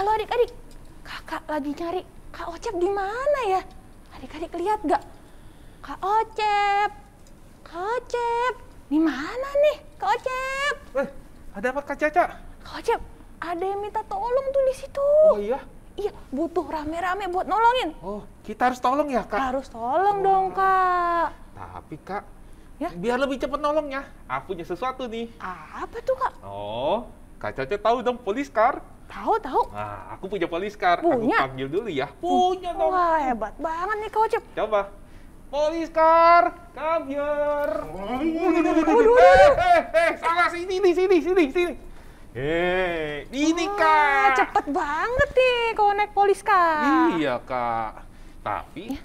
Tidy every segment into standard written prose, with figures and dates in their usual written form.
Halo adik-adik, kakak lagi nyari Kak Ocep di mana ya? Adik-adik lihat gak? Kak Ocep, Kak Ocep, di mana nih Kak Ocep? Ada apa Kak Caca? Kak Ocep, ada yang minta tolong tuh di situ. Oh iya? Iya, butuh rame-rame buat nolongin. Oh, kita harus tolong ya Kak? Harus tolong dong Kak. Tapi Kak, Ya? biar lebih cepat nolongnya, aku punya sesuatu nih. Apa tuh Kak? Oh, Kak Caca tahu dong Poliskar? Tahu. Nah, aku punya Poliskar. Punya? Aku panggil dulu ya. Punya dong. Wah, hebat banget nih Kak Ocep. Coba. Poliskar, come here. Salah sini. Ini Kak. Cepet banget nih kalau naik Poliskar. Iya Kak. Tapi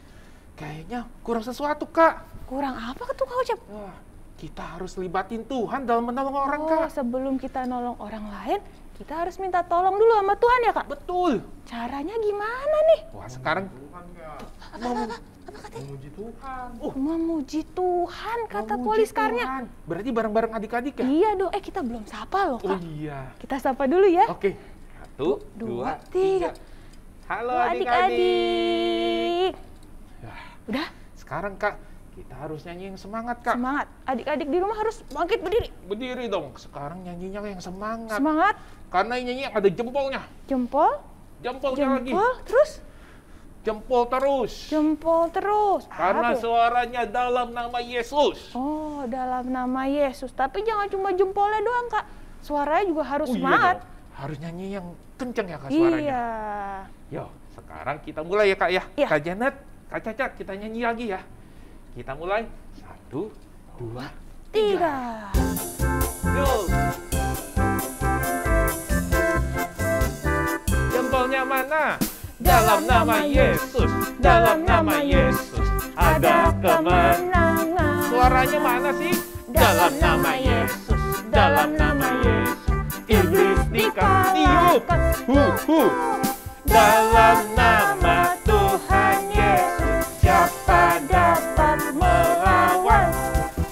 kayaknya kurang sesuatu Kak. Kurang apa tuh Kak Ocep? Wah, kita harus libatin Tuhan dalam menolong orang Kak. Sebelum kita nolong orang lain, kita harus minta tolong dulu sama Tuhan ya Kak? Betul. Caranya gimana nih? Wah, sekarang Apa katanya? memuji Tuhan. Memuji Tuhan, kata Memuji Poliskarnya. Tuhan. Berarti bareng-bareng adik-adik ya? Iya dong, kita belum sapa loh Oh Kak. iya. Kita sapa dulu ya. Oke. 1, 2, 3. Halo adik-adik. Udah? Sekarang Kak, kita harus nyanyi yang semangat Kak. Semangat. Adik-adik di rumah harus bangkit berdiri. Berdiri dong. Sekarang nyanyinya yang semangat. Semangat. Karena nyanyi ada jempolnya. Jempol. Jempolnya lagi. Terus? Jempol terus. Jempol terus. Karena Apa? suaranya dalam nama Yesus. Oh, dalam nama Yesus. Tapi jangan cuma jempolnya doang Kak. Suaranya juga harus semangat. Dong. Harus nyanyi yang kenceng ya Kak suaranya. Iya. Yo, sekarang kita mulai ya Kak ya. Iya. Kak Janet, Kak Caca, kita nyanyi lagi ya. Kita mulai. 1, 2, 3. Go. Jempolnya mana? Dalam nama Yesus. Dalam nama Yesus. Ada kemenangan. Suaranya mana sih? Dalam nama Yesus. Dalam nama Yesus. Iblis dikalahkan. Dalam nama Tuhan Yesus. Siapa dapat melawan?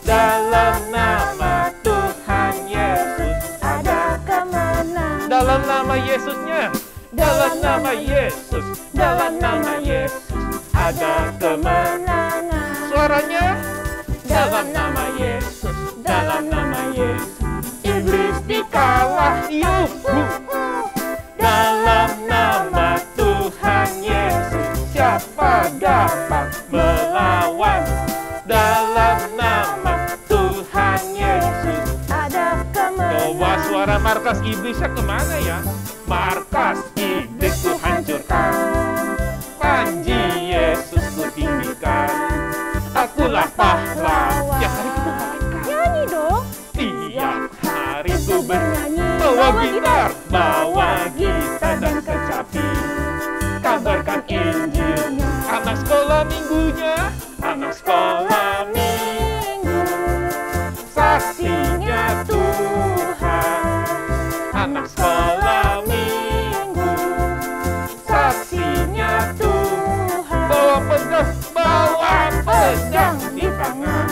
Dalam nama Tuhan Yesus. Ada kemenangan. Dalam nama Yesusnya. Dalam nama Yesus. Dalam nama Yesus. Ada kemenangan. Suaranya. Dalam nama Yesus. Dalam nama Yesus. Iblis dikalah. Dalam nama Tuhan Yesus. Siapa dapat melawan? Dalam nama Tuhan Yesus. Ada kemenangan. Coba suara markas iblisnya kemana ya? Markas iblis ku hancurkan. Panji Yesus ku tinggikan. Akulah pahlawan. Tiap hari kita ngapain? Nyanyi dong. Tiap hari ku bernyanyi. Bawa Bawa gitar dan kecapi. Kabarkan Injilnya. Anak sekolah minggunya. Anak sekolah minggu. Saksinya Tuhan. Anak sekolah minggu. Saksinya Tuhan. Bawa pedang di tangan.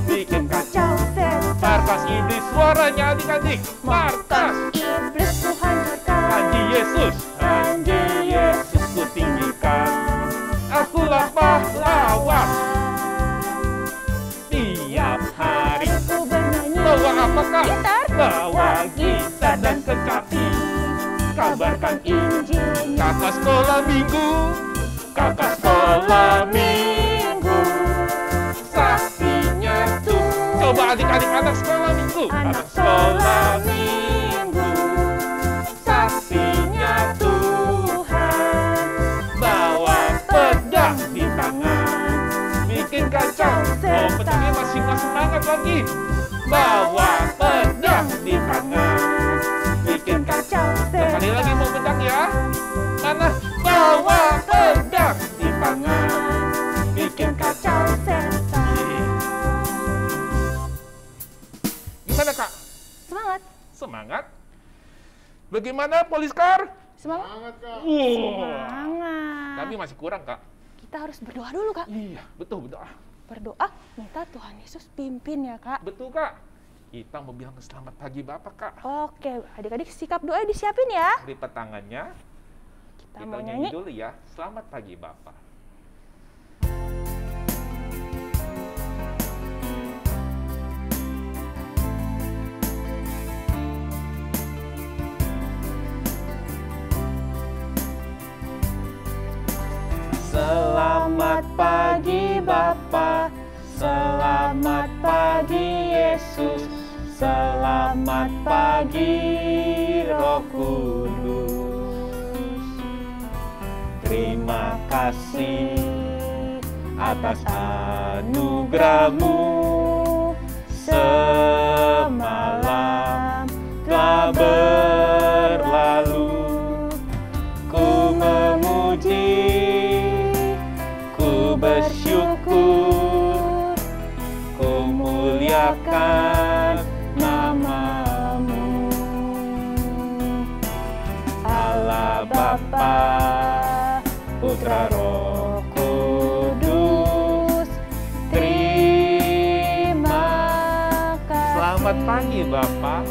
Bikin kacau setan. Markas iblis suaranya adik-adik. Markas Iblis ku hancurkan. Panji Yesus. Panji Yesus ku tinggikan. Akulah pahlawan. Tiap hari Ku bernyanyi. bawa apa Kak? Gitar. Bawa gitar dan kecapi. Kabarkan Injilnya. kakak sekolah minggu. Kakak sekolah minggu. Saksinya tuh. Coba adik-adik anak sekolah minggu. Anak sekolah minggu. Saksinya Tuhan. Bawa pedang di tangan. Bikin kacau. Oh, pedangnya masih semangat lagi. Bawa pedang di tangan. Bikin kacau. Sekali lagi mau pedang ya. Mana? Bawa pedang di tangan. Bikin kacau. Setan. Gimana Kak? Semangat. Semangat? Bagaimana Poliskar? Semangat. Wah. Semangat. Tapi masih kurang Kak. Kita harus berdoa dulu Kak. Iya, betul berdoa. Berdoa minta Tuhan Yesus pimpin ya Kak. Betul Kak. Kita mau bilang selamat pagi Bapak, Kak. Oke, adik-adik sikap doa disiapin ya. Lipat tangannya. Kita Kita mau nyanyi nyanyi. dulu ya. Selamat pagi Bapak. Selamat pagi Bapa, selamat pagi Yesus, selamat pagi Roh Kudus. Terima kasih atas anugerah-Mu, semalam telah berlalu. Ku memuji, bersyukur, ku muliakan nama-Mu. Allah Bapa, Putra Roh Kudus, terima kasih. Selamat pagi Bapak,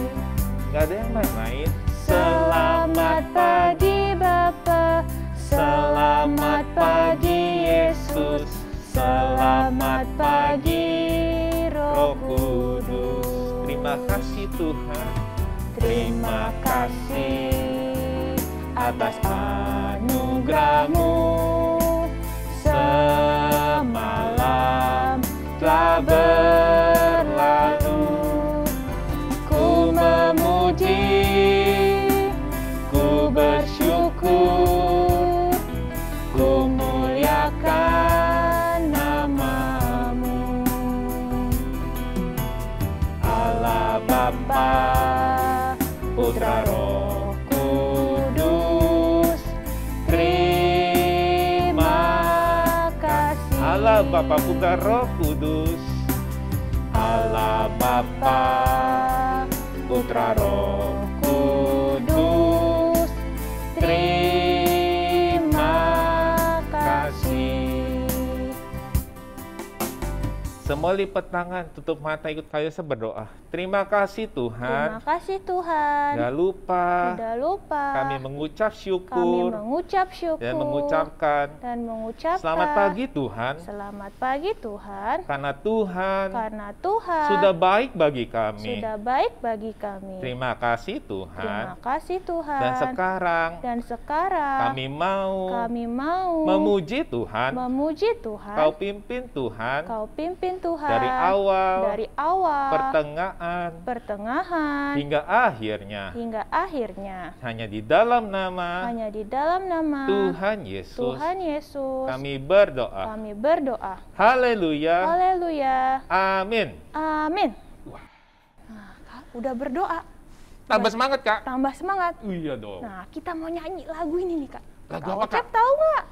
gak ada yang lain-lain. Selamat pagi Bapa, selamat pagi Yesus, selamat pagi Roh Kudus. Terima kasih Tuhan, terima kasih atas anugerah-Mu, semalam telah berlalu. Ku memuji, ku bersyukur, ku muliakan nama-Mu. Allah Bapa, Putra Roh Kudus, terima kasih. Allah Bapa, Putra Roh Kudus, Allah Bapa, Putra Roh Kudus, terima kasih. Semua lipat tangan, tutup mata, ikut kami berdoa. Terima kasih Tuhan. Terima kasih Tuhan. Tidak lupa. Tidak lupa. Kami mengucap Kami syukur. mengucap syukur. Dan mengucapkan. Selamat pagi Tuhan. Selamat pagi Tuhan. Karena Tuhan. Karena Tuhan. Sudah baik bagi kami. Sudah baik bagi kami. Terima kasih Tuhan. Terima kasih Tuhan. Dan sekarang. Kami mau. Memuji Tuhan. Memuji Tuhan. Kau pimpin Tuhan. Kau pimpin Tuhan. Dari awal. Pertengahan. Hingga akhirnya. Hanya di dalam nama. Tuhan Yesus. Kami berdoa. Haleluya. Amin. Wah. Nah, Kak, udah berdoa. Tambah semangat, Kak. Tambah semangat. Iya dong. Nah, kita mau nyanyi lagu ini nih, Kak. Lagu Kak apa, Ocep Kak? tahu nggak?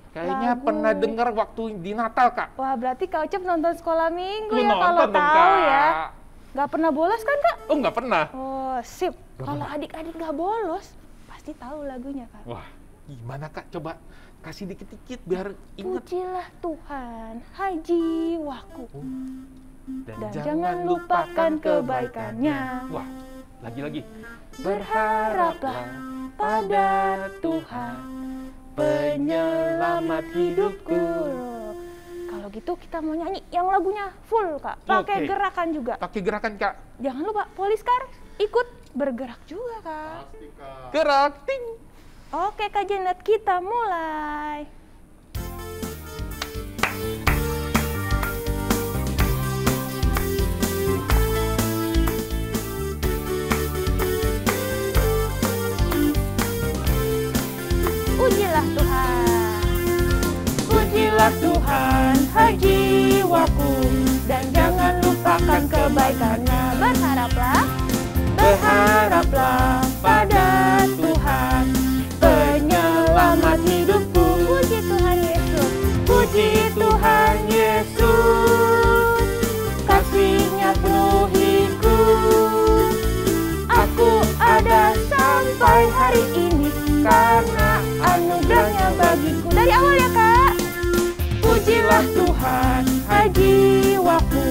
Kayaknya Lagu. pernah dengar waktu di Natal, Kak. Wah, berarti Kak Ocep nonton sekolah minggu Lu ya kalau nonton dong, tahu Kak. ya. Nggak pernah bolos kan, Kak? Oh, nggak pernah. Oh, sip. Nggak Kalau pernah. adik-adik nggak bolos, pasti tahu lagunya, Kak. Wah, gimana, Kak? Coba kasih dikit-dikit biar ingat. Pujilah Tuhan, hai jiwaku. Dan jangan lupakan kebaikannya. Wah, lagi-lagi. Berharaplah pada Tuhan, penyelamat hidupku. Kalau gitu kita mau nyanyi yang lagunya full, Kak. Pakai Oke. gerakan juga. Pakai gerakan, Kak. Jangan lupa Poliskar ikut bergerak juga, Kak. Gerak, ting. Oke, Kak Janet, kita mulai. Pujilah Tuhan. Pujilah Tuhan, hai jiwaku, dan jangan lupakan kebaikannya. Berharaplah pada Tuhan, penyelamat hidupku. Puji Tuhan Yesus, puji Tuhan Yesus, kasih-Nya penuhiku. Aku ada sampai hari ini karena anugerah-Nya bagiku. Dari awal ya, Kak. Pujilah Tuhan, hai jiwaku,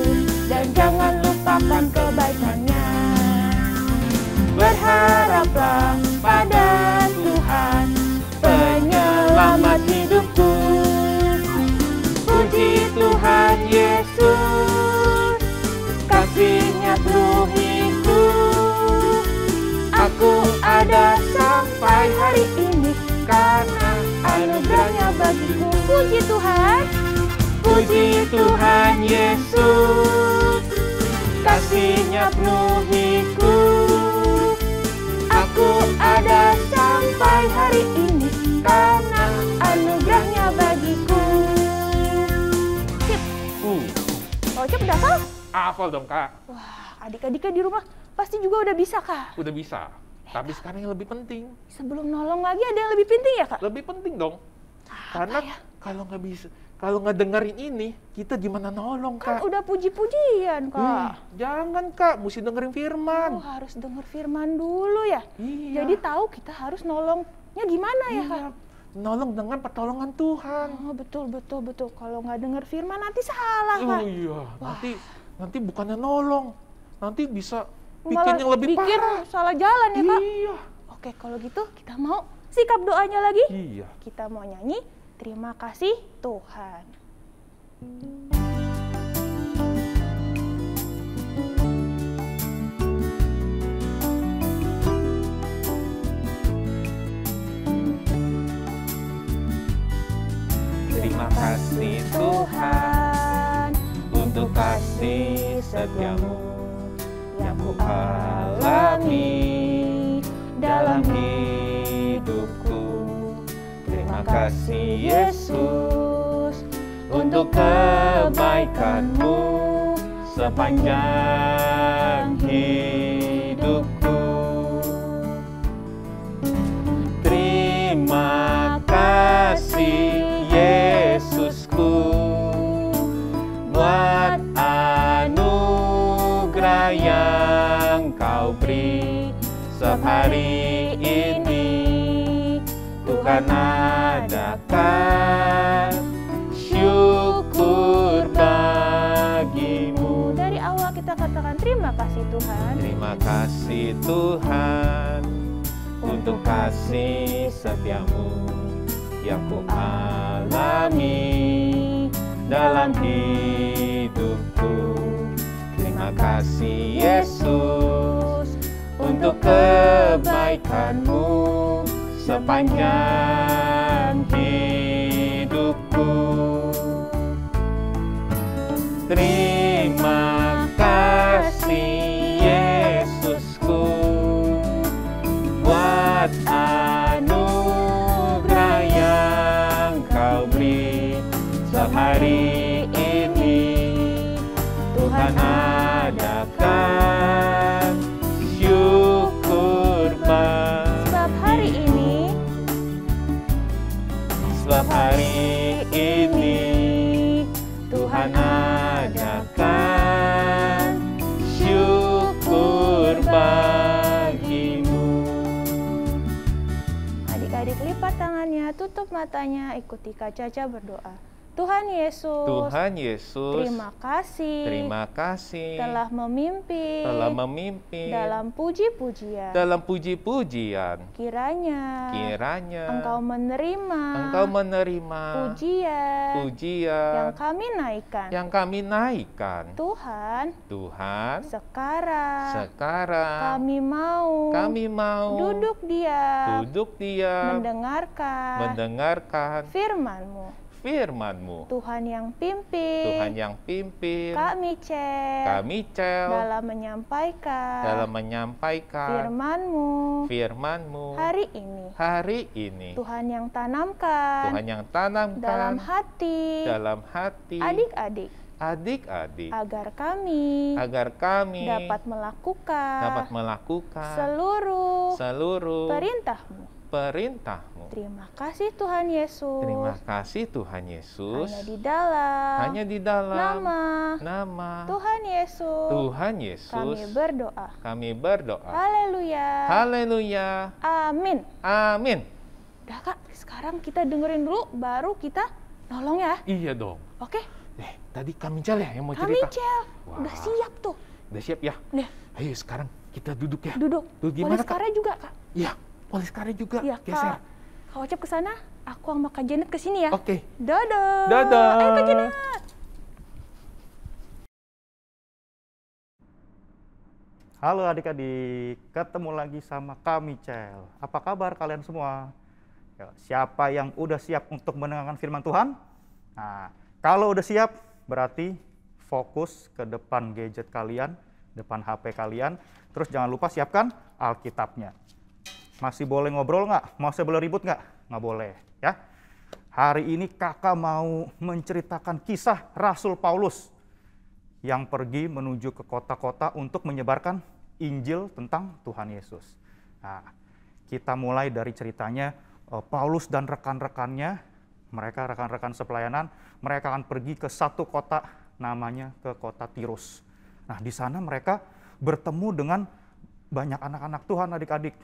dan jangan lupakan Puji Tuhan. Puji Tuhan Yesus, kasih-Nya penuhiku. Aku ada sampai hari ini karena anugerah-Nya bagiku. Sip. Kak Ocep udah hafal? Hafal dong, Kak. Wah, adik-adiknya di rumah pasti juga udah bisa, Kak. Udah bisa. Tapi sekarang yang lebih penting. Sebelum nolong lagi ada yang lebih penting ya, Kak? Lebih penting dong. Karena ya? kalau nggak bisa, kalau nggak dengerin ini, kita gimana nolong, Kan Kak? udah puji-pujian, Kak. Jangan, Kak. Mesti dengerin firman. Oh, harus denger firman dulu ya? Iya. Jadi tahu kita harus nolongnya gimana ya, Kak? Iya. Nolong dengan pertolongan Tuhan. Oh, betul. Kalau nggak denger firman nanti salah, Kak. Oh iya, nanti bukannya nolong, nanti bisa bikin Malah yang lebih bikin parah. salah jalan ya, Kak? Iya. Oke, kalau gitu kita mau sikap doanya lagi. Iya. Kita mau nyanyi Terima Kasih Tuhan. Terima kasih Tuhan untuk kasih setiamu yang ku alami dalam hidupku. Terima kasih Yesus untuk kebaikan-Mu sepanjang hidupku. Terima kasih Yesusku buat anugerah yang Kau beri sehari ini. Tuhan adakan syukur bagimu. Dari awal kita katakan terima kasih Tuhan. Terima kasih Tuhan untuk kasih setiamu yang ku alami dalam hidupku. Terima kasih Yesus untuk kebaikan-Mu sepanjang hidupku. Terima kasih Yesusku buat anugerah yang Kau beri sehari ini. Tuhan adakan syukur Sebab hari ini Tuhan adakan syukur bagimu. Adik-adik lipat tangannya, tutup matanya, ikuti Kak Caca berdoa. Tuhan Yesus, terima kasih telah memimpin dalam puji-pujian. Kiranya Engkau menerima pujian yang kami naikkan. Tuhan, sekarang kami mau duduk diam mendengarkan firman-Mu. Tuhan yang pimpin kami cel dalam menyampaikan firman-Mu hari ini. Tuhan yang tanamkan dalam hati adik-adik agar kami dapat melakukan seluruh perintah-Mu. Terima kasih Tuhan Yesus. Hanya di dalam nama Tuhan Yesus. Kami berdoa. Haleluya. Amin. Udah Kak, sekarang kita dengerin dulu, baru kita nolong ya. Iya dong. Oke. Tadi Kamicel ya yang mau cerita? Kamicel, udah siap tuh. Udah siap ya? Nih. Ayo sekarang kita duduk ya. Duduk Gimana Kak? Polis juga Kak. Iya, polis karet juga. Iya, geser. Kak Ocep ke sana, aku sama Kak Janet ke sini ya. Oke. Dadah. Dadah. Ayo Kak Janet. Halo adik-adik, ketemu lagi sama Kamicel. Apa kabar kalian semua? Ya, siapa yang udah siap untuk mendengarkan firman Tuhan? Nah, kalau udah siap, berarti fokus ke depan gadget kalian, depan HP kalian. Terus jangan lupa siapkan Alkitabnya. Masih boleh ngobrol nggak? Masih boleh ribut nggak? Nggak boleh, ya. Hari ini kakak mau menceritakan kisah Rasul Paulus yang pergi menuju ke kota-kota untuk menyebarkan Injil tentang Tuhan Yesus. Nah, kita mulai dari ceritanya Paulus dan rekan-rekannya, mereka rekan-rekan sepelayanan, mereka akan pergi ke satu kota namanya ke kota Tirus. Nah, di sana mereka bertemu dengan banyak anak-anak Tuhan, adik-adik.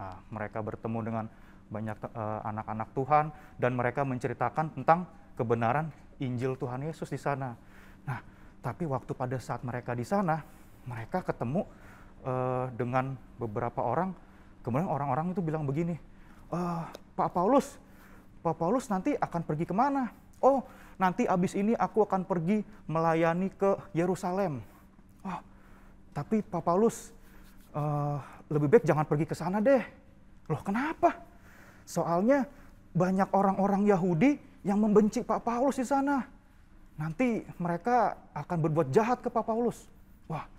Nah, mereka bertemu dengan banyak anak-anak Tuhan dan mereka menceritakan tentang kebenaran Injil Tuhan Yesus di sana. Nah, tapi waktu pada saat mereka di sana, mereka ketemu dengan beberapa orang. Kemudian orang-orang itu bilang begini, Pak Paulus nanti akan pergi kemana? Oh, nanti abis ini aku akan pergi melayani ke Yerusalem. Oh, tapi Pak Paulus lebih baik jangan pergi ke sana deh. Loh, kenapa? Soalnya banyak orang-orang Yahudi yang membenci Pak Paulus di sana. Nanti mereka akan berbuat jahat ke Pak Paulus. Wah,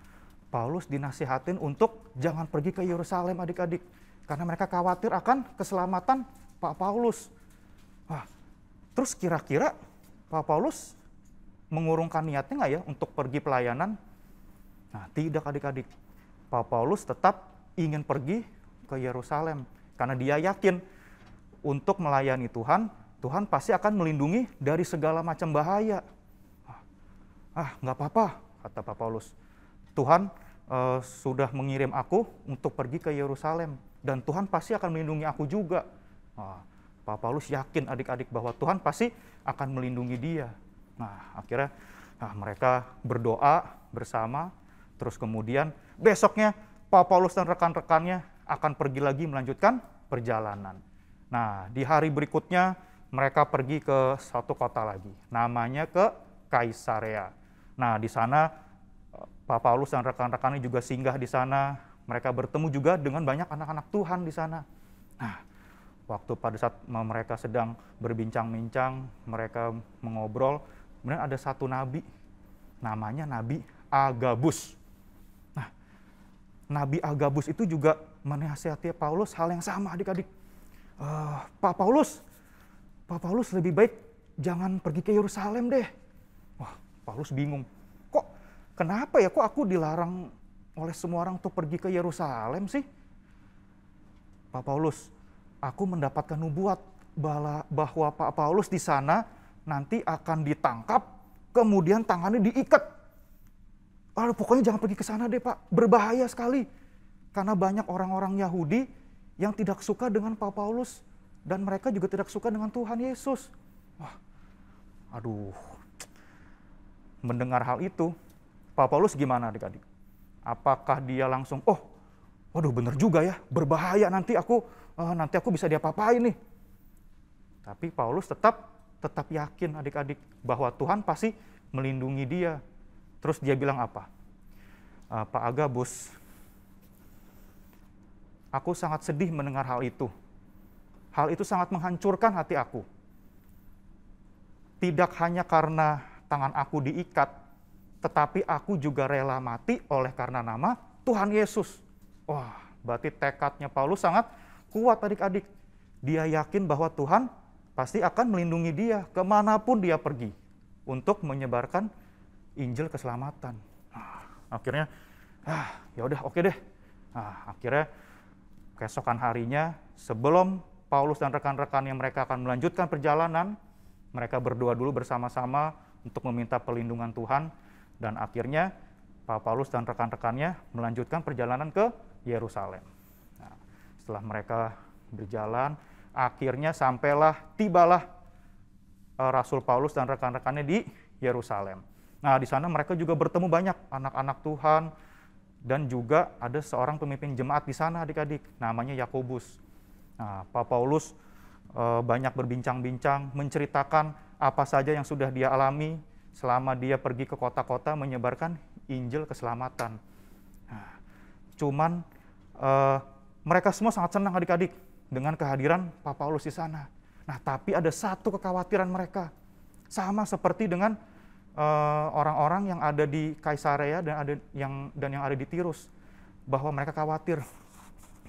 Paulus dinasihatin untuk jangan pergi ke Yerusalem, adik-adik. Karena mereka khawatir akan keselamatan Pak Paulus. Wah, terus kira-kira Pak Paulus mengurungkan niatnya nggak ya untuk pergi pelayanan? Nah, tidak, adik-adik. Pak Paulus tetap ingin pergi ke Yerusalem. Karena dia yakin untuk melayani Tuhan, Tuhan pasti akan melindungi dari segala macam bahaya. Nggak apa-apa, kata Pak Paulus. Tuhan sudah mengirim aku untuk pergi ke Yerusalem. Dan Tuhan pasti akan melindungi aku juga. Pak Paulus yakin adik-adik bahwa Tuhan pasti akan melindungi dia. Nah, akhirnya mereka berdoa bersama. Terus kemudian besoknya Pak Paulus dan rekan-rekannya akan pergi lagi melanjutkan perjalanan. Nah, di hari berikutnya mereka pergi ke satu kota lagi, namanya ke Kaisarea. Nah, di sana Pak Paulus dan rekan-rekannya juga singgah di sana. Mereka bertemu juga dengan banyak anak-anak Tuhan di sana. Nah, waktu pada saat mereka sedang berbincang-bincang, mereka mengobrol, kemudian ada satu nabi, namanya Nabi Agabus. Nah, Nabi Agabus itu juga menasihati Paulus hal yang sama, adik-adik. Pak Paulus lebih baik jangan pergi ke Yerusalem deh. Wah, Paulus bingung. Kenapa ya, kok aku dilarang oleh semua orang untuk pergi ke Yerusalem sih? Pak Paulus, aku mendapatkan nubuat bahwa Pak Paulus di sana nanti akan ditangkap, kemudian tangannya diikat. Pokoknya jangan pergi ke sana deh, Pak. Berbahaya sekali. Karena banyak orang-orang Yahudi yang tidak suka dengan Pak Paulus, dan mereka juga tidak suka dengan Tuhan Yesus. Wah, mendengar hal itu, Pak Paulus gimana adik-adik? Apakah dia langsung, bener juga ya, berbahaya, nanti aku bisa diapa-apain nih. Tapi Paulus tetap yakin adik-adik bahwa Tuhan pasti melindungi dia. Terus dia bilang apa? Pak Agabus, aku sangat sedih mendengar hal itu. Hal itu sangat menghancurkan hati aku. Tidak hanya karena tangan aku diikat, tetapi aku juga rela mati oleh karena nama Tuhan Yesus. Wah, berarti tekadnya Paulus sangat kuat adik-adik. Dia yakin bahwa Tuhan pasti akan melindungi dia kemanapun dia pergi untuk menyebarkan Injil keselamatan. Akhirnya, ya udah oke deh. Akhirnya keesokan harinya, sebelum Paulus dan rekan-rekannya mereka akan melanjutkan perjalanan, mereka berdoa dulu bersama-sama untuk meminta perlindungan Tuhan, dan akhirnya Pak Paulus dan rekan-rekannya melanjutkan perjalanan ke Yerusalem. Nah, setelah mereka berjalan, akhirnya tibalah Rasul Paulus dan rekan-rekannya di Yerusalem. Nah, di sana mereka juga bertemu banyak anak-anak Tuhan, dan juga ada seorang pemimpin jemaat di sana adik-adik, namanya Yakobus. Nah, Pak Paulus banyak berbincang-bincang, menceritakan apa saja yang sudah dia alami selama dia pergi ke kota-kota menyebarkan Injil keselamatan. Nah, cuman mereka semua sangat senang adik-adik dengan kehadiran Pak Paulus di sana. Nah, tapi ada satu kekhawatiran mereka. Sama seperti dengan orang-orang yang ada di Kaisarea dan yang ada di Tirus, bahwa mereka khawatir.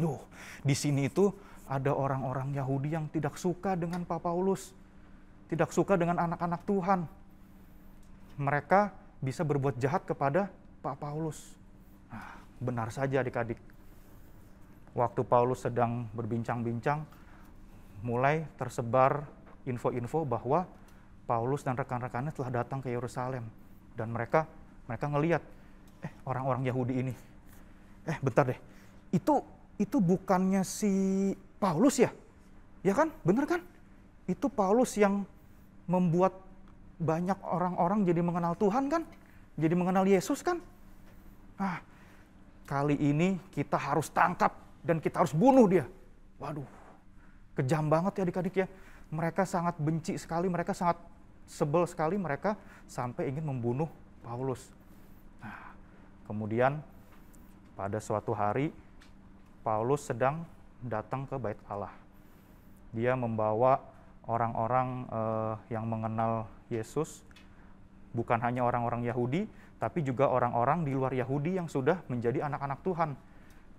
Loh, di sini itu ada orang-orang Yahudi yang tidak suka dengan Pak Paulus, tidak suka dengan anak-anak Tuhan. Mereka bisa berbuat jahat kepada Pak Paulus. Nah, benar saja adik-adik. Waktu Paulus sedang berbincang-bincang, mulai tersebar info-info bahwa Paulus dan rekan-rekannya telah datang ke Yerusalem. Dan mereka ngelihat, orang-orang Yahudi ini, bentar deh, itu bukannya si Paulus ya? Ya kan? Bener kan? Itu Paulus yang membuat banyak orang-orang jadi mengenal Tuhan kan? Jadi mengenal Yesus kan? Nah, kali ini kita harus tangkap dan kita harus bunuh dia. Waduh, kejam banget ya adik-adik ya. Mereka sangat benci sekali, mereka sangat sebel sekali, mereka sampai ingin membunuh Paulus. Nah, kemudian pada suatu hari Paulus sedang datang ke Bait Allah. Dia membawa orang-orang yang mengenal Yesus, bukan hanya orang-orang Yahudi, tapi juga orang-orang di luar Yahudi yang sudah menjadi anak-anak Tuhan.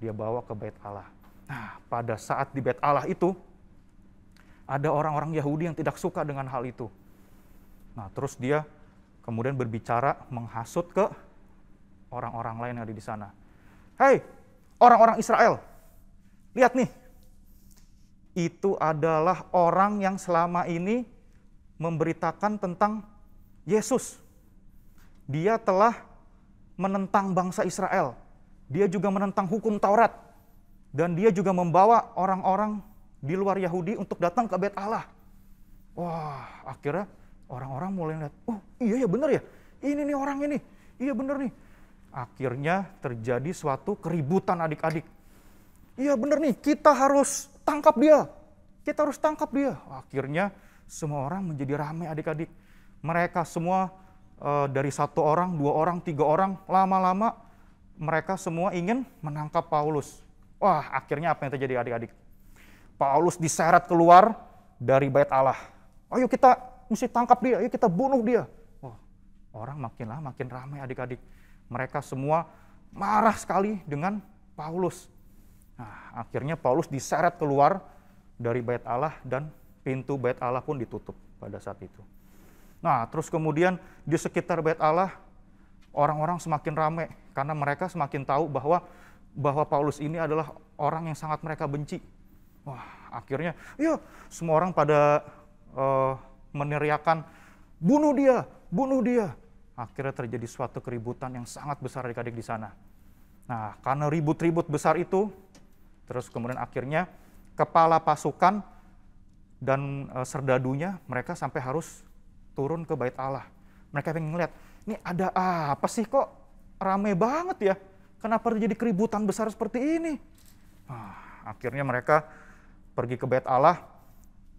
Dia bawa ke Bait Allah. Nah, pada saat di Bait Allah itu, ada orang-orang Yahudi yang tidak suka dengan hal itu. Nah, terus dia kemudian berbicara menghasut ke orang-orang lain yang ada di sana. Hei, orang-orang Israel, lihat nih, itu adalah orang yang selama ini memberitakan tentang Yesus. Dia telah menentang bangsa Israel. Dia juga menentang hukum Taurat. Dan dia juga membawa orang-orang di luar Yahudi untuk datang ke Bait Allah. Wah, akhirnya orang-orang mulai lihat, oh iya ya benar ya, ini nih orang ini, iya benar nih. Akhirnya terjadi suatu keributan adik-adik. Iya benar nih, kita harus tangkap dia. Kita harus tangkap dia. Akhirnya semua orang menjadi ramai adik-adik. Mereka semua dari 1 orang, 2 orang, 3 orang, lama-lama mereka semua ingin menangkap Paulus. Wah, akhirnya apa yang terjadi adik-adik? Paulus diseret keluar dari Bait Allah. Ayo kita mesti tangkap dia, ayo kita bunuh dia. Wah, orang makin lama makin ramai adik-adik. Mereka semua marah sekali dengan Paulus. Nah, akhirnya Paulus diseret keluar dari Bait Allah dan pintu Bait Allah pun ditutup pada saat itu. Nah, terus kemudian di sekitar Bait Allah orang-orang semakin ramai karena mereka semakin tahu bahwa Paulus ini adalah orang yang sangat mereka benci. Wah, akhirnya ya semua orang pada meneriakan bunuh dia, bunuh dia. Akhirnya terjadi suatu keributan yang sangat besar adik-adik di sana. Nah, karena ribut-ribut besar itu, terus kemudian akhirnya kepala pasukan dan serdadunya mereka sampai harus turun ke Bait Allah. Mereka pengen ngeliat, ini ada apa sih kok rame banget ya? Kenapa terjadi keributan besar seperti ini? Nah, akhirnya mereka pergi ke Bait Allah,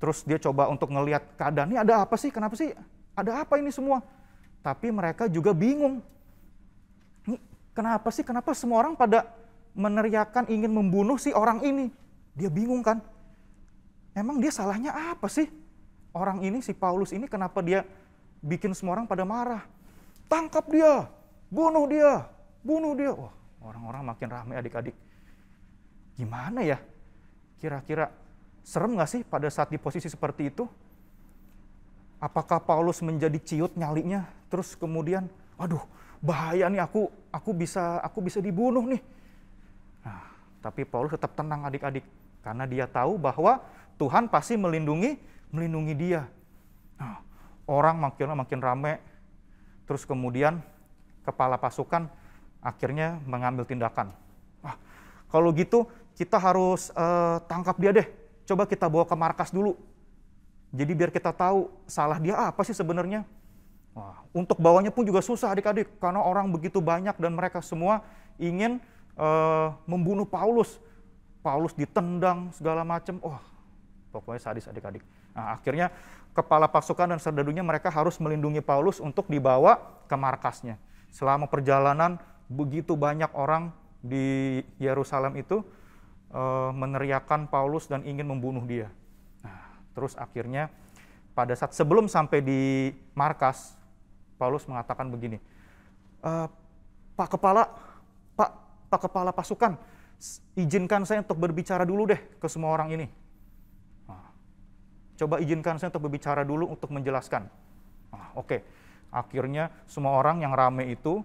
terus dia coba untuk ngeliat keadaan, ini ada apa sih? Kenapa sih? Ada apa ini semua? Tapi mereka juga bingung. Ini kenapa sih? Kenapa semua orang pada meneriakan ingin membunuh si orang ini? Dia bingung kan? Emang dia salahnya apa sih? Orang ini, si Paulus ini, kenapa dia bikin semua orang pada marah? Tangkap dia, bunuh dia, bunuh dia. Wah, orang-orang makin ramai adik-adik. Gimana ya? Kira-kira serem gak sih pada saat di posisi seperti itu? Apakah Paulus menjadi ciut nyalinya, terus kemudian, aduh bahaya nih, aku bisa dibunuh nih. Nah, tapi Paulus tetap tenang adik-adik, karena dia tahu bahwa Tuhan pasti melindungi dia. Nah, orang makin ramai, terus kemudian kepala pasukan akhirnya mengambil tindakan. Wah, kalau gitu kita harus tangkap dia deh. Coba kita bawa ke markas dulu. Jadi biar kita tahu salah dia apa sih sebenarnya. Wah, untuk bawanya pun juga susah adik-adik, karena orang begitu banyak dan mereka semua ingin membunuh Paulus. Paulus ditendang segala macam. Wah, pokoknya sadis adik-adik. Nah, akhirnya kepala pasukan dan serdadunya mereka harus melindungi Paulus untuk dibawa ke markasnya. Selama perjalanan begitu banyak orang di Yerusalem itu meneriakan Paulus dan ingin membunuh dia. Nah, terus akhirnya pada saat sebelum sampai di markas, Paulus mengatakan begini, Pak Kepala Pasukan, izinkan saya untuk berbicara dulu deh ke semua orang ini. Coba izinkan saya untuk berbicara dulu untuk menjelaskan. Oke. Akhirnya semua orang yang rame itu,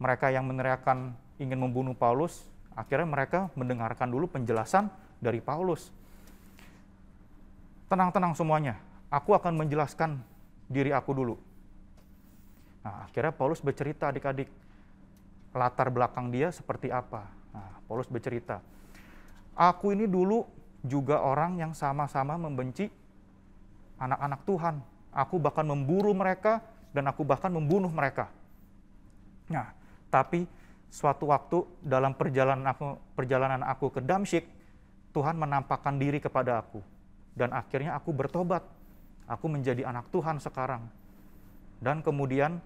mereka yang meneriakkan ingin membunuh Paulus, akhirnya mereka mendengarkan dulu penjelasan dari Paulus. Tenang-tenang semuanya, aku akan menjelaskan diri aku dulu. Nah, akhirnya Paulus bercerita adik-adik, latar belakang dia seperti apa. Nah, Paulus bercerita, aku ini dulu juga orang yang sama-sama membenci anak-anak Tuhan. Aku bahkan memburu mereka dan aku bahkan membunuh mereka. Nah, tapi suatu waktu dalam perjalanan aku ke Damsyik, Tuhan menampakkan diri kepada aku. Dan akhirnya aku bertobat. Aku menjadi anak Tuhan sekarang. Dan kemudian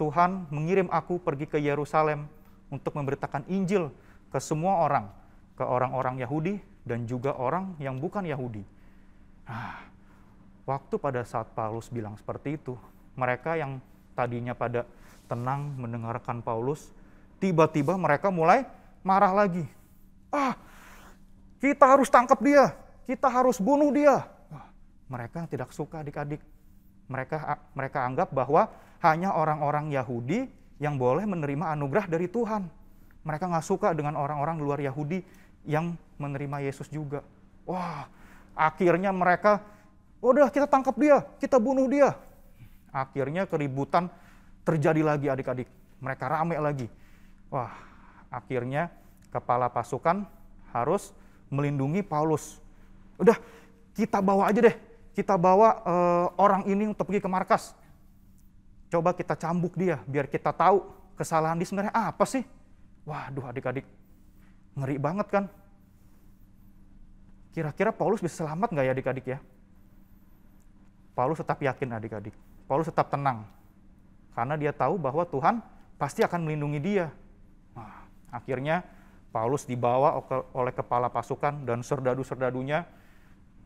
Tuhan mengirim aku pergi ke Yerusalem untuk memberitakan Injil ke semua orang, ke orang-orang Yahudi dan juga orang yang bukan Yahudi. Nah, waktu pada saat Paulus bilang seperti itu, mereka yang tadinya pada tenang mendengarkan Paulus, tiba-tiba mereka mulai marah lagi. Kita harus tangkap dia, kita harus bunuh dia. Mereka tidak suka adik-adik. Mereka anggap bahwa hanya orang-orang Yahudi yang boleh menerima anugerah dari Tuhan. Mereka nggak suka dengan orang-orang luar Yahudi yang menerima Yesus juga. Wah, akhirnya mereka, udah kita tangkap dia, kita bunuh dia. Akhirnya keributan terjadi lagi adik-adik. Mereka rame lagi. Wah, akhirnya kepala pasukan harus melindungi Paulus. Udah, kita bawa aja deh. Kita bawa orang ini untuk pergi ke markas. Coba kita cambuk dia, biar kita tahu kesalahan dia sebenarnya apa sih. Waduh adik-adik, ngeri banget kan. Kira-kira Paulus bisa selamat nggak ya adik-adik ya? Paulus tetap yakin adik-adik. Paulus tetap tenang. Karena dia tahu bahwa Tuhan pasti akan melindungi dia. Nah, akhirnya Paulus dibawa oleh kepala pasukan dan serdadu-serdadunya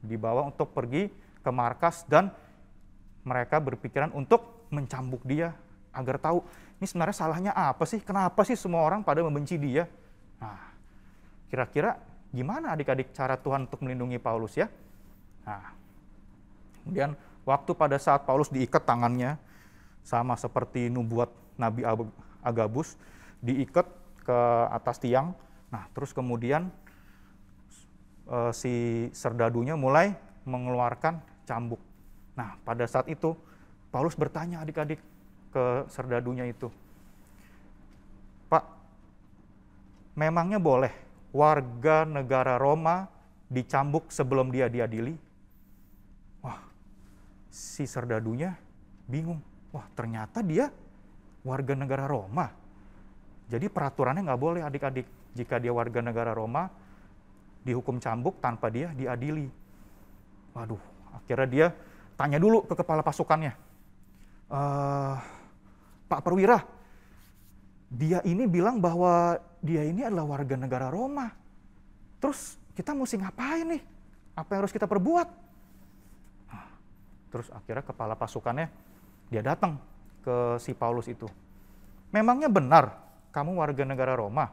dibawa untuk pergi ke markas dan mereka berpikiran untuk mencambuk dia agar tahu ini sebenarnya salahnya apa sih? Kenapa sih semua orang pada membenci dia? Nah, kira-kira gimana adik-adik cara Tuhan untuk melindungi Paulus ya? Nah, kemudian waktu pada saat Paulus diikat tangannya, sama seperti nubuat Nabi Agabus, diikat ke atas tiang. Nah, terus kemudian si serdadunya mulai mengeluarkan cambuk. Nah, pada saat itu Paulus bertanya adik-adik ke serdadunya itu, Pak, memangnya boleh warga negara Roma dicambuk sebelum dia diadili? Wah, si serdadunya bingung. Wah, ternyata dia warga negara Roma. Jadi peraturannya nggak boleh adik-adik. Jika dia warga negara Roma, dihukum cambuk tanpa dia diadili. Waduh, akhirnya dia tanya dulu ke kepala pasukannya. Pak Perwira, dia ini bilang bahwa dia ini adalah warga negara Roma. Terus kita mesti ngapain nih? Apa yang harus kita perbuat? Terus akhirnya kepala pasukannya, dia datang ke si Paulus itu. Memangnya benar kamu warga negara Roma?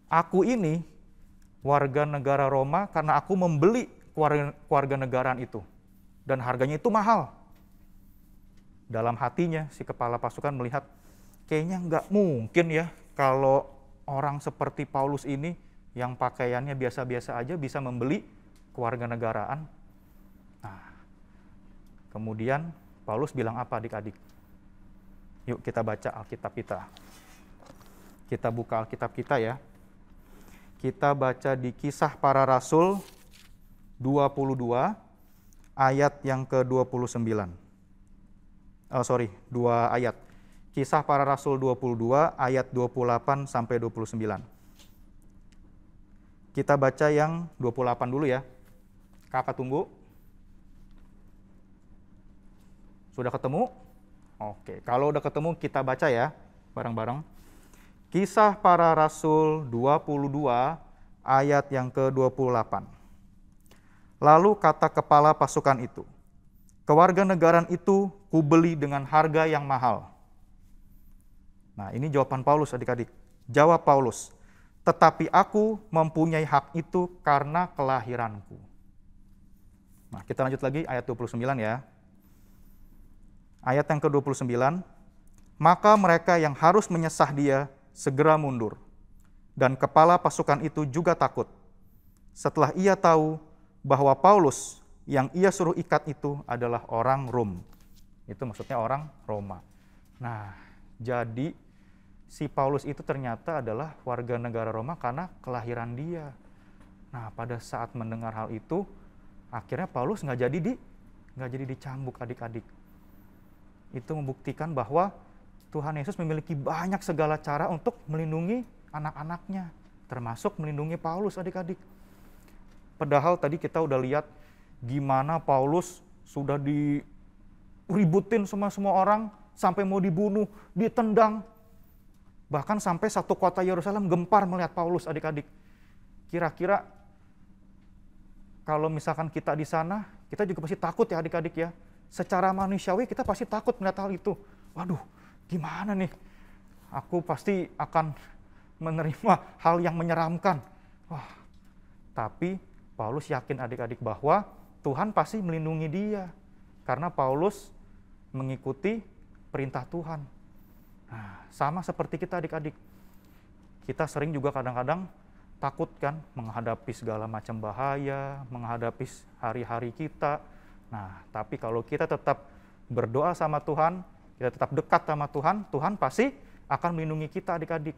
Aku ini warga negara Roma karena aku membeli keluarga negaraan itu. Dan harganya itu mahal. Dalam hatinya si kepala pasukan melihat, kayaknya nggak mungkin ya kalau orang seperti Paulus ini yang pakaiannya biasa-biasa aja bisa membeli keluarga negaraan. Nah, kemudian Paulus bilang apa adik-adik? Yuk kita baca Alkitab kita. Kita buka Alkitab kita ya. Kita baca di Kisah Para Rasul 22 ayat yang ke-29. 2 ayat. Kisah Para Rasul 22 ayat 28 sampai 29. Kita baca yang 28 dulu ya. Kakak tunggu. Sudah ketemu? Oke, kalau udah ketemu kita baca ya bareng-bareng. Kisah Para Rasul 22 ayat yang ke-28. Lalu kata kepala pasukan itu, kewarganegaraan itu kubeli dengan harga yang mahal. Nah, ini jawaban Paulus adik-adik. Jawab Paulus, tetapi aku mempunyai hak itu karena kelahiranku. Nah, kita lanjut lagi ayat 29 ya. Ayat yang ke-29, maka mereka yang harus menyesah dia segera mundur. Dan kepala pasukan itu juga takut. Setelah ia tahu bahwa Paulus yang ia suruh ikat itu adalah orang Rom. Itu maksudnya orang Roma. Nah, jadi si Paulus itu ternyata adalah warga negara Roma karena kelahiran dia. Nah, pada saat mendengar hal itu, akhirnya Paulus nggak jadi dicambuk adik-adik. Itu membuktikan bahwa Tuhan Yesus memiliki banyak segala cara untuk melindungi anak-anaknya, termasuk melindungi Paulus adik-adik. Padahal tadi kita udah lihat gimana Paulus sudah diributin sama semua orang, sampai mau dibunuh, ditendang. Bahkan sampai satu kota Yerusalem gempar melihat Paulus adik-adik. Kira-kira kalau misalkan kita di sana, kita juga pasti takut ya adik-adik ya. Secara manusiawi kita pasti takut melihat hal itu. Waduh, gimana nih? Aku pasti akan menerima hal yang menyeramkan. Wah, tapi Paulus yakin adik-adik bahwa Tuhan pasti melindungi dia. Karena Paulus mengikuti perintah Tuhan. Nah, sama seperti kita adik-adik. Kita sering juga kadang-kadang takut kan menghadapi segala macam bahaya, menghadapi hari-hari kita. Nah, tapi kalau kita tetap berdoa sama Tuhan, kita tetap dekat sama Tuhan, Tuhan pasti akan melindungi kita adik-adik.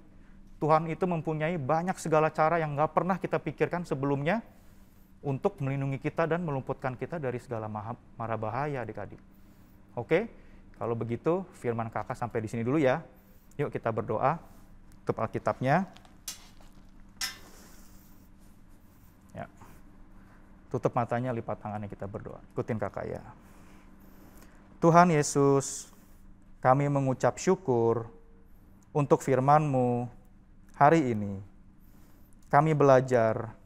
Tuhan itu mempunyai banyak segala cara yang nggak pernah kita pikirkan sebelumnya untuk melindungi kita dan meluputkan kita dari segala mara bahaya adik-adik. Oke, kalau begitu firman kakak sampai di sini dulu ya. Yuk kita berdoa, tutup Alkitabnya. Ya. Tutup matanya, lipat tangannya, kita berdoa. Ikutin kakak ya. Tuhan Yesus, kami mengucap syukur untuk firman-Mu hari ini. Kami belajar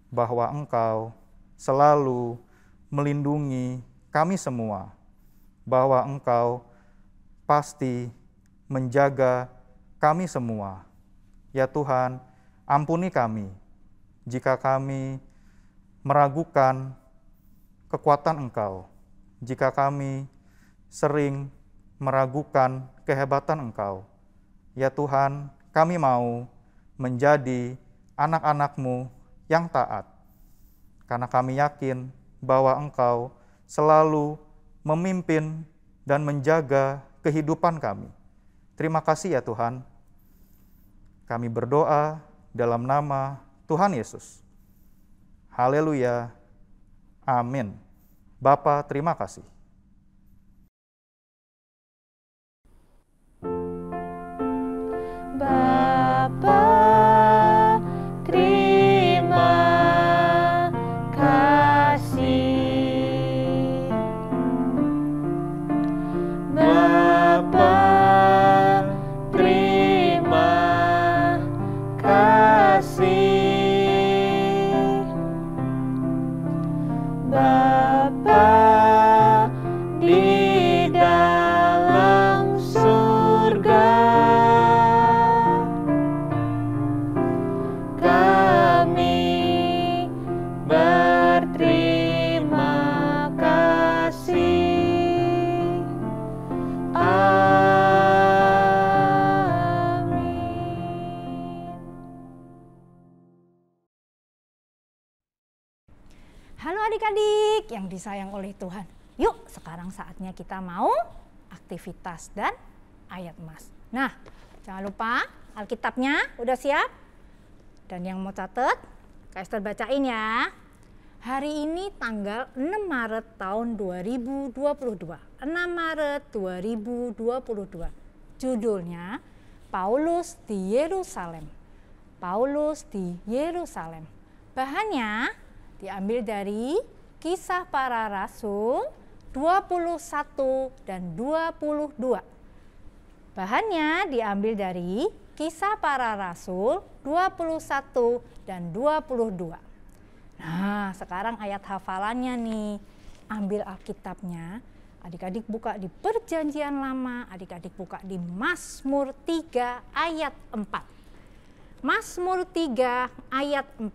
bahwa Engkau selalu melindungi kami semua, bahwa Engkau pasti menjaga kami semua. Ya Tuhan, ampuni kami jika kami meragukan kekuatan Engkau, jika kami sering meragukan kehebatan Engkau. Ya Tuhan, kami mau menjadi anak-anak-Mu yang taat, karena kami yakin bahwa Engkau selalu memimpin dan menjaga kehidupan kami. Terima kasih ya Tuhan. Kami berdoa dalam nama Tuhan Yesus. Haleluya. Amin. Bapa, terima kasih. Bapa, terima kasih. Bapa, terima kasih. Bapa di dalam surga, kami berterima kasih. Amin. Halo adik-adik yang disayang oleh Tuhan. Yuk sekarang saatnya kita mau aktivitas dan ayat emas. Nah, jangan lupa Alkitabnya udah siap? Dan yang mau catat, Kak Esther bacain ya. Hari ini tanggal 6 Maret tahun 2022. 6 Maret 2022. Judulnya Paulus di Yerusalem. Paulus di Yerusalem. Bahannya diambil dari Kisah Para Rasul 21 dan 22. Bahannya diambil dari Kisah Para Rasul 21 dan 22. Nah, sekarang ayat hafalannya nih. Ambil Alkitabnya, adik-adik buka di Perjanjian Lama, adik-adik buka di Mazmur 3 ayat 4. Mazmur 3 ayat 4.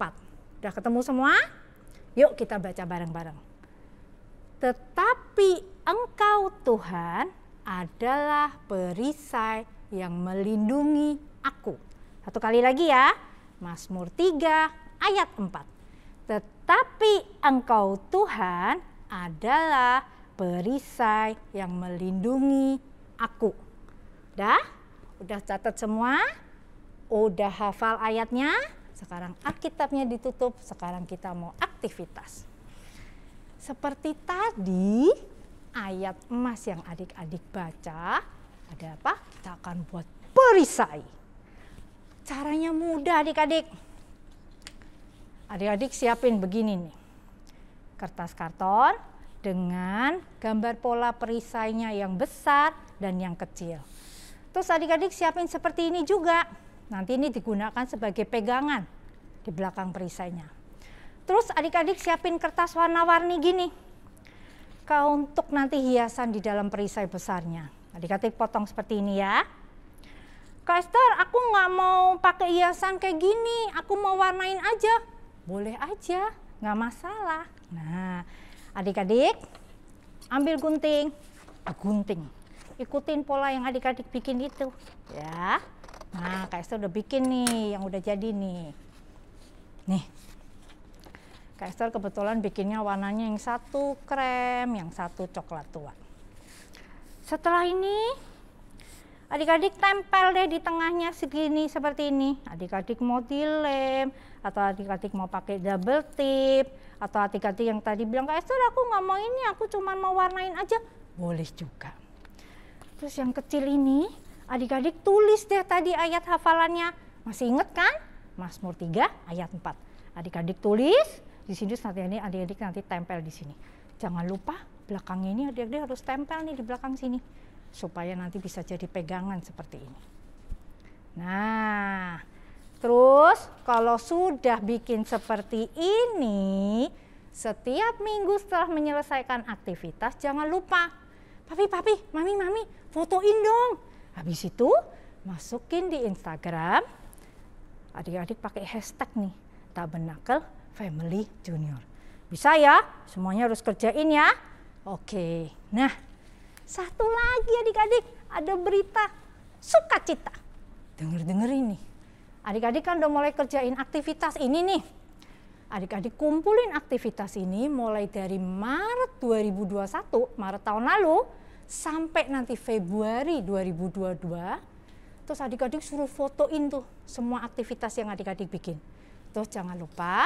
Udah ketemu semua? Yuk kita baca bareng-bareng. Tetapi Engkau Tuhan adalah perisai yang melindungi aku. Satu kali lagi ya. Mazmur 3 ayat 4. Tetapi Engkau Tuhan adalah perisai yang melindungi aku. Udah catat semua? Udah hafal ayatnya? Sekarang Alkitabnya ditutup, sekarang kita mau aktivitas. Seperti tadi, ayat emas yang adik-adik baca, ada apa? Kita akan buat perisai. Caranya mudah adik-adik. Adik-adik siapin begini nih. Kertas karton dengan gambar pola perisainya yang besar dan yang kecil. Terus adik-adik siapin seperti ini juga. Nanti ini digunakan sebagai pegangan di belakang perisainya. Terus adik-adik siapin kertas warna-warni gini. Untuk nanti hiasan di dalam perisai besarnya. Adik-adik potong seperti ini ya. Kak Esther, aku nggak mau pakai hiasan kayak gini. Aku mau warnain aja. Boleh aja, nggak masalah. Nah, adik-adik ambil gunting. Gunting. Ikutin pola yang adik-adik bikin itu. Ya. Nah, Kak Esther udah bikin nih, yang udah jadi nih. Nih. Kak Esther kebetulan bikinnya warnanya yang satu krem, yang satu coklat tua. Setelah ini, adik-adik tempel deh di tengahnya segini seperti ini. Adik-adik mau dilem, atau adik-adik mau pakai double tip, atau adik-adik yang tadi bilang, Kak Esther aku nggak mau ini, aku cuma mau warnain aja. Boleh juga. Terus yang kecil ini, adik-adik tulis deh tadi ayat hafalannya. Masih inget kan? Mazmur 3 ayat 4. Adik-adik tulis. Di sini nanti adik-adik nanti tempel di sini. Jangan lupa belakangnya ini adik-adik harus tempel nih di belakang sini supaya nanti bisa jadi pegangan seperti ini. Nah, terus kalau sudah bikin seperti ini, setiap minggu setelah menyelesaikan aktivitas jangan lupa, papi, mami, fotoin dong. Habis itu masukin di Instagram. Adik-adik pakai hashtag nih, Tabernakel Family Junior. Bisa ya? Semuanya harus kerjain ya. Oke. Nah, satu lagi adik-adik, ada berita sukacita. Denger ini. Adik-adik kan udah mulai kerjain aktivitas ini nih. Adik-adik kumpulin aktivitas ini mulai dari Maret 2021, Maret tahun lalu, sampai nanti Februari 2022. Terus adik-adik suruh fotoin tuh semua aktivitas yang adik-adik bikin. Terus jangan lupa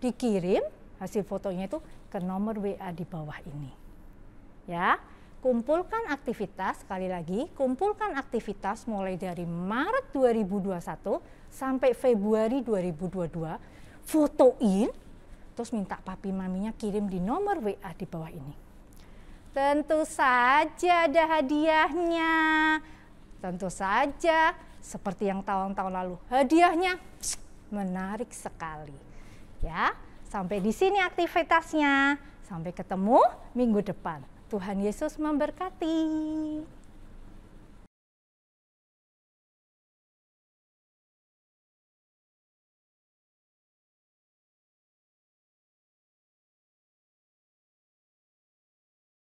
dikirim hasil fotonya itu ke nomor WA di bawah ini. Ya, kumpulkan aktivitas, sekali lagi, kumpulkan aktivitas mulai dari Maret 2021 sampai Februari 2022, fotoin, terus minta papi maminya kirim di nomor WA di bawah ini. Tentu saja ada hadiahnya. Tentu saja seperti yang tahun-tahun lalu. Hadiahnya menarik sekali. Ya, sampai di sini aktivitasnya. Sampai ketemu minggu depan. Tuhan Yesus memberkati.